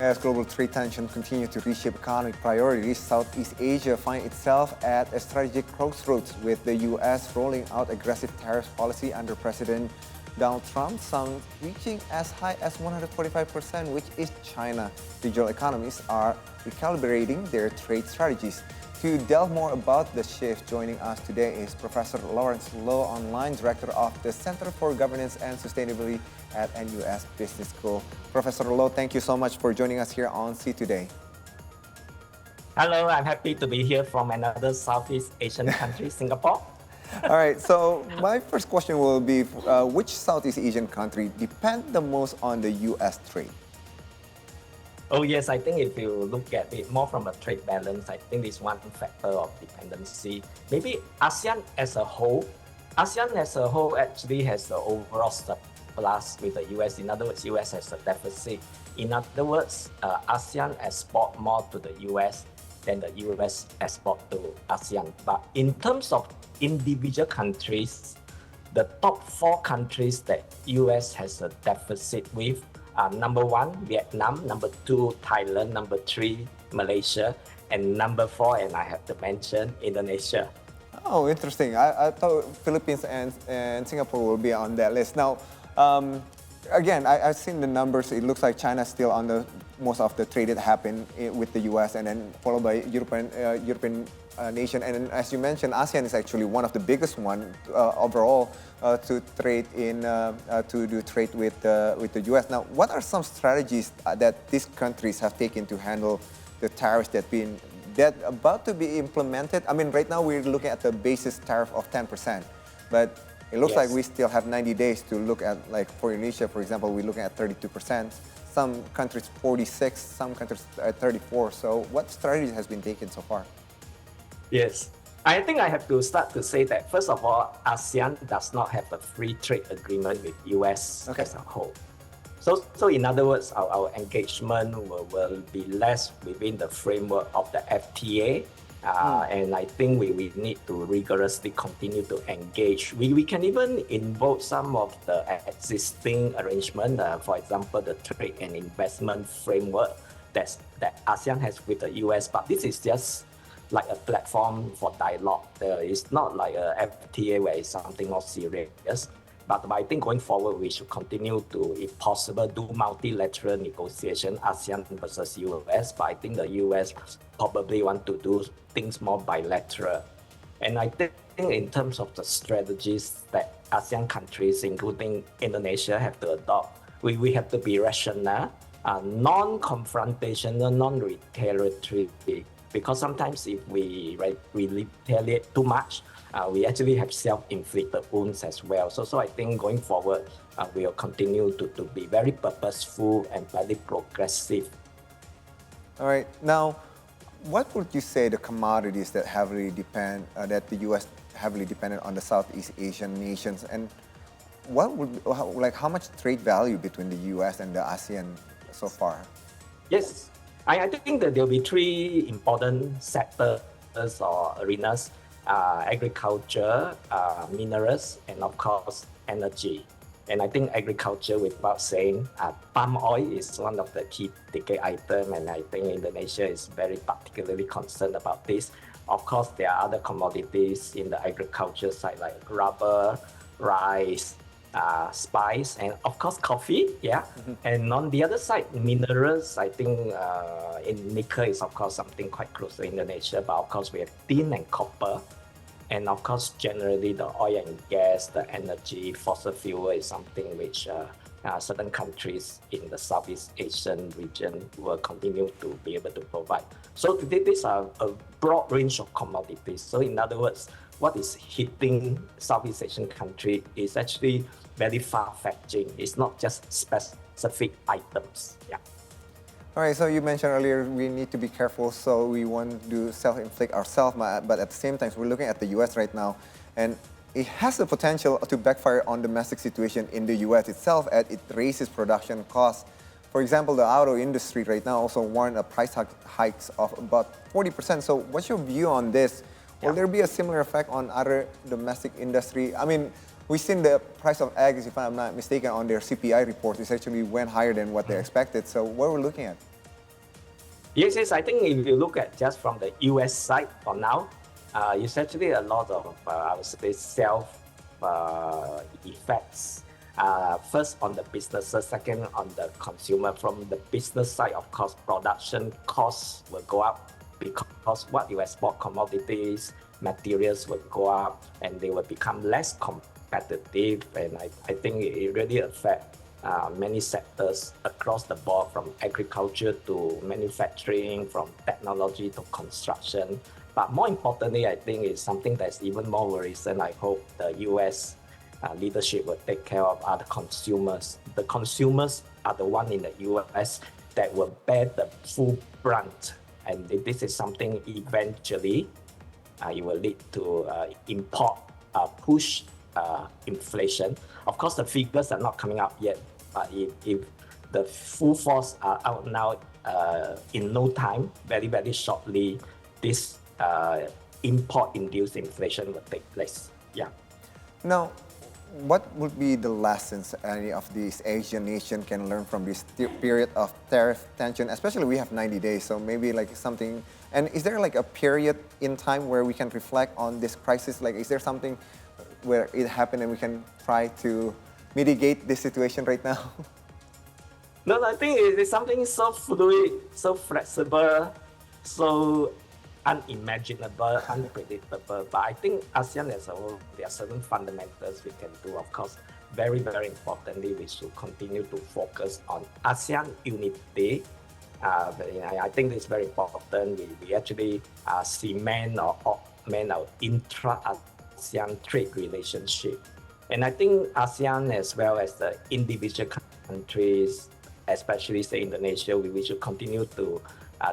As global trade tensions continue to reshape economic priorities, Southeast Asia finds itself at a strategic crossroads with the U.S. rolling out aggressive tariff policy under President Donald Trump, some reaching as high as 145%, which is China. Regional economies are recalibrating their trade strategies. To delve more about the shift, joining us today is Professor Lawrence Loh Online, Director of the Center for Governance and Sustainability at NUS Business School. Professor Loh, thank you so much for joining us here on See Today. Hello, I'm happy to be here from another Southeast Asian country, Singapore. All right, so my first question will be, which Southeast Asian country depend the most on the U.S. trade? Oh yes, I think if you look at it more from a trade balance, I think it's one factor of dependency. Maybe ASEAN as a whole actually has the overall surplus with the US. In other words, US has a deficit. In other words, ASEAN export more to the US than the US export to ASEAN. But in terms of individual countries, the top 4 countries that US has a deficit with are number 1, Vietnam, number 2, Thailand, number 3, Malaysia, and number 4, and I have to mention, Indonesia. Oh, interesting. I thought Philippines and Singapore will be on that list. Now, again, I've seen the numbers. It looks like China's still on the most of the trade that happened with the U.S. and then followed by European nation. And then, as you mentioned, ASEAN is actually one of the biggest one overall to trade to do trade with the U.S. Now, what are some strategies that these countries have taken to handle the tariffs that about to be implemented? I mean, right now we're looking at the basis tariff of 10%, but it looks like we still have 90 days to look at, like for Indonesia, for example, we're looking at 32%. Some countries 46, some countries at 34. So what strategy has been taken so far? Yes, I think I have to start to say that first of all, ASEAN does not have a free trade agreement with US as a whole. So in other words, our engagement will be less within the framework of the FTA. And I think we need to rigorously continue to engage. We can even invoke some of the existing arrangement, for example, the trade and investment framework that ASEAN has with the US, but this is just like a platform for dialogue. It's not like a FTA where it's something more serious. But I think going forward, we should continue to, if possible, do multilateral negotiation, ASEAN versus US. But I think the US probably want to do things more bilateral. And I think in terms of the strategies that ASEAN countries, including Indonesia, have to adopt, we have to be rational, non-confrontational, non-retaliatory. Because sometimes if we retaliate too much, we actually have self-inflicted wounds as well. So I think going forward, we will continue to be very purposeful and very progressive. All right. Now, what would you say the commodities that that the U.S. heavily dependent on the Southeast Asian nations, and how much trade value between the U.S. and the ASEAN so far? Yes, I think that there will be 3 important sectors or arenas. Agriculture, minerals, and of course, energy. And I think agriculture, without saying, palm oil is one of the key ticket items, and I think Indonesia is very particularly concerned about this. Of course, there are other commodities in the agriculture side like rubber, rice, spice, and of course coffee. And on the other side, minerals, I think in nickel is of course something quite close to Indonesia, but of course we have tin and copper. And of course, generally the oil and gas, the energy, fossil fuel is something which certain countries in the Southeast Asian region will continue to be able to provide. So these are a broad range of commodities. So in other words, what is hitting Southeast Asian country is actually very far-fetching. It's not just specific items. All right, so you mentioned earlier we need to be careful, so we want to self-inflict ourselves, but at the same time, we're looking at the U.S. right now, and it has the potential to backfire on domestic situation in the U.S. itself as it raises production costs. For example, the auto industry right now also warned a price hikes of about 40%. So what's your view on this? Will there be a similar effect on other domestic industry? I mean, we've seen the price of eggs, if I'm not mistaken, on their CPI report, it actually went higher than what they expected. So what we're looking at? Yes, yes. I think if you look at just from the US side for now, it's actually a lot of, I would say, self effects. First on the businesses, second on the consumer. From the business side, of course, production costs will go up because what you export commodities, materials will go up and they will become less competitive. And I think it really affects many sectors across the board, from agriculture to manufacturing, from technology to construction. But more importantly, I think it's something that's even more worrisome. I hope the US leadership will take care of are the consumers. The consumers are the one in the US that will bear the full brunt. And this is something eventually it will lead to import push inflation. Of course, the figures are not coming up yet, but if the full force are out now, in no time, very, very shortly, this import-induced inflation will take place. Yeah. Now, what would be the lessons any of these Asian nations can learn from this period of tariff tension? Especially we have 90 days, so maybe like something. And is there like a period in time where we can reflect on this crisis? Like, is there something where it happened and we can try to mitigate this situation right now? No, I think it is something so fluid, so flexible, so unimaginable, unpredictable. But I think ASEAN as a whole, there are certain fundamentals we can do. Of course, very, very importantly, we should continue to focus on ASEAN unity. I think it's very important. We actually cement or augment our intra-ASEAN trade relationship. And I think ASEAN, as well as the individual countries, especially say Indonesia, we should continue to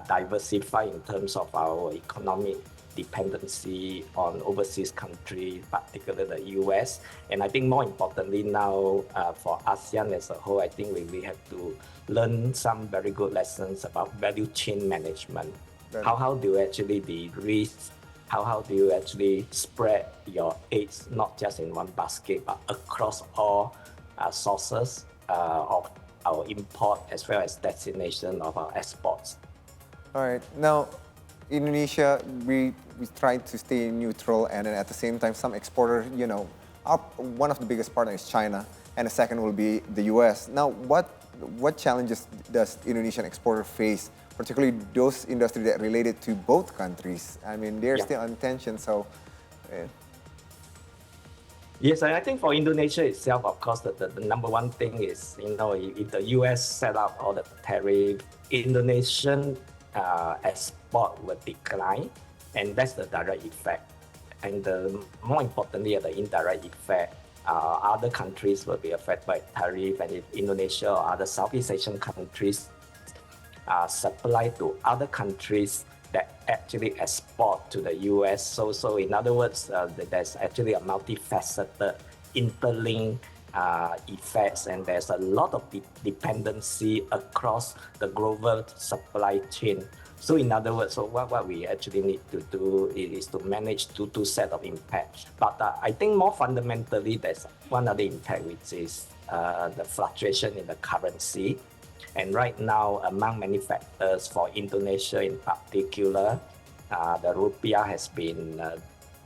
diversify in terms of our economic dependency on overseas countries, particularly the US. And I think more importantly now, for ASEAN as a whole, I think we have to learn some very good lessons about value chain management. How do you actually de-risk? How do you actually spread your eggs, not just in one basket, but across all sources of our import as well as destination of our exports? All right. Now, Indonesia, we try to stay neutral, and then at the same time, some exporters, one of the biggest partners is China, and the second will be the US. Now, what challenges does Indonesian exporter face, particularly those industries that related to both countries? I mean, they're still in tension, so. Yes, I think for Indonesia itself, of course, the number one thing is, if the US set up all the tariff, Indonesian export will decline, and that's the direct effect. And more importantly, the indirect effect, other countries will be affected by tariff, and if Indonesia or other Southeast Asian countries supply to other countries that actually export to the US. So in other words, there's actually a multifaceted interlinked effects, and there's a lot of dependency across the global supply chain. So in other words, what we actually need to do is to manage two set of impact. But I think more fundamentally, there's one other impact, which is the fluctuation in the currency. And right now, among many factors, for Indonesia in particular, the rupiah has been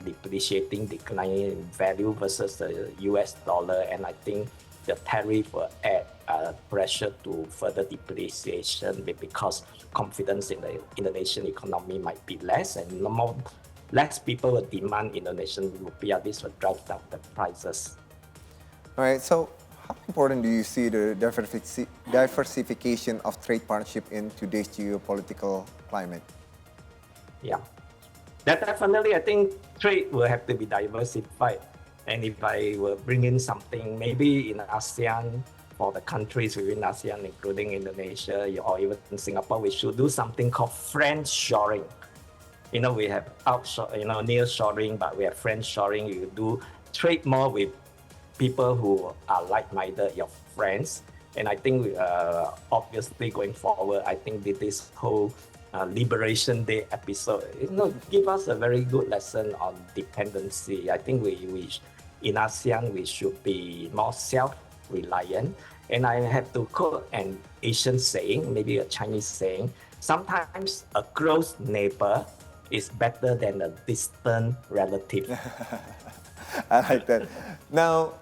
depreciating, declining in value versus the US dollar. And I think the tariff will add pressure to further depreciation because confidence in the Indonesian economy might be less, and less people will demand Indonesian rupiah. This will drive down the prices. All right, so how important do you see the diversification of trade partnership in today's geopolitical climate? Yeah, that definitely, I think trade will have to be diversified. And if I will bring in something, maybe in ASEAN, for the countries within ASEAN, including Indonesia or even Singapore, we should do something called friendshoring. We have nearshoring, but we have friendshoring. You do trade more with people who are like-minded, your friends. And I think obviously going forward, I think this whole Liberation Day episode, give us a very good lesson on dependency. I think we in ASEAN, we should be more self-reliant. And I have to quote an Asian saying, maybe a Chinese saying, sometimes a close neighbor is better than a distant relative. I like that. Now,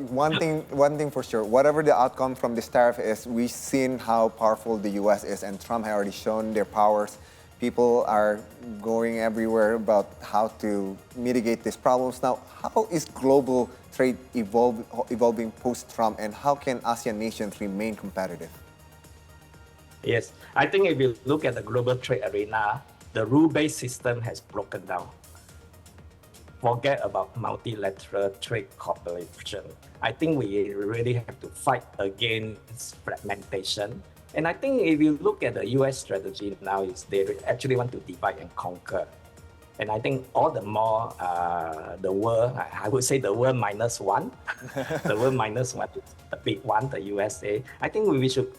one thing for sure, whatever the outcome from this tariff is, we've seen how powerful the U.S. is, and Trump has already shown their powers. People are going everywhere about how to mitigate these problems. Now, how is global trade evolving post-Trump, and how can ASEAN nations remain competitive? Yes, I think if you look at the global trade arena, the rule-based system has broken down. Forget about multilateral trade cooperation. I think we really have to fight against fragmentation. And I think if you look at the US strategy now, is they actually want to divide and conquer. And I think all the more the world, I would say the world minus one, the world minus one is the big one, the USA. I think we should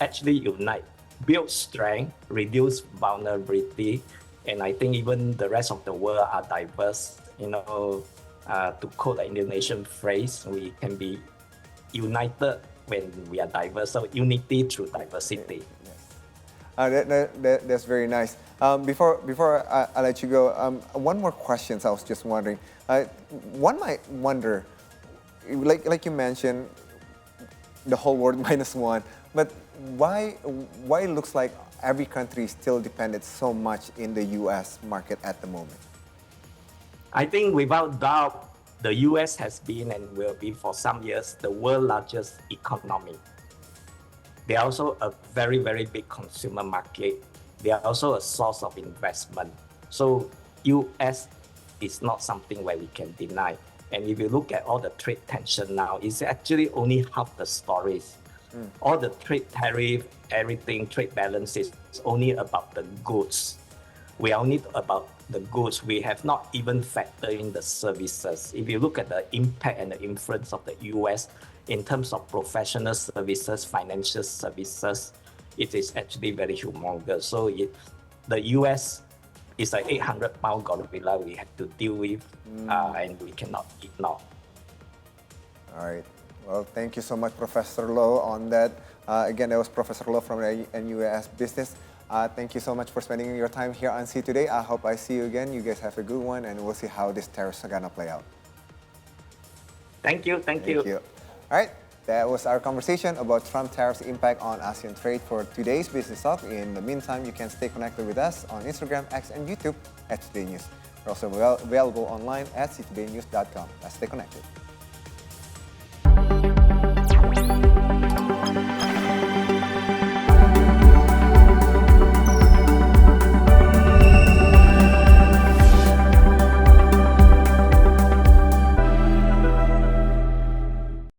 actually unite, build strength, reduce vulnerability. And I think even the rest of the world are diverse. To quote the Indonesian phrase, we can be united when we are diverse. So unity through diversity. That's very nice. Before I let you go, one more question. I was just wondering. One might wonder, like you mentioned, the whole world minus one, but why it looks like every country is still dependent so much in the U.S. market at the moment? I think without doubt, the US has been and will be for some years the world's largest economy. They are also a very, very big consumer market. They are also a source of investment. So US is not something where we can deny. And if you look at all the trade tension now, it's actually only half the stories. All the trade tariff, everything, trade balances, is only about the goods. We are only about the goods. We have not even factored in the services. If you look at the impact and the influence of the US in terms of professional services, financial services, it is actually very humongous. So the US is an 800-pound gorilla we have to deal with, and we cannot ignore. All right. Well, thank you so much, Professor Loh, on that. Again, that was Professor Loh from NUS Business. Thank you so much for spending your time here on See Today. I hope I see you again. You guys have a good one, and we'll see how these tariffs are going to play out. Thank you. Thank you. All right. That was our conversation about Trump tariffs' impact on ASEAN trade for today's Business Talk. In the meantime, you can stay connected with us on Instagram, X, and YouTube at Today News. We're also available online at ctodaynews.com. Let's stay connected.